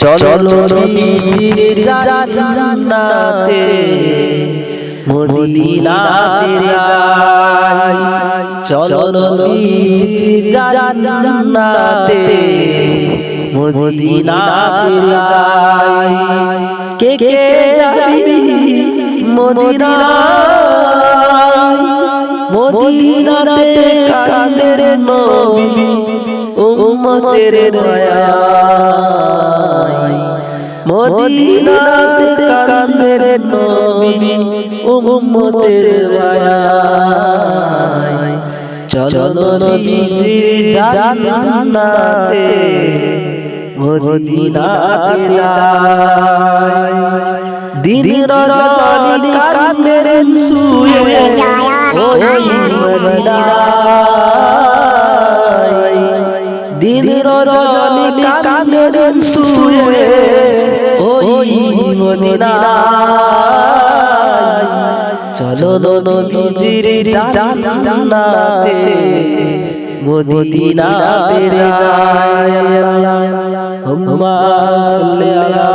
চলো নবীজির জান্নাতে মদিনাতে যাই, চলো নবীজির জান্নাতে মদিনাতে যাই। কে কে যাবি মদিনায়, মদিনাতে কাঁদের নবী উম্মতের দয়ায়, মদিনাতে কাঁদের নবী উম্মতের দয়ায়। চলো নবীজির জান্নাতে মদিনাতে যাই। দিন রজনী কাঁদেন শুয়ে ওই মদিনায়, দিন রজনী কাঁদেন শুয়ে ওই মদিনায়। চলো নবীজির জান্নাতে মদিনাতে যাই। আল্লাহুম্মা সাল্লি আলা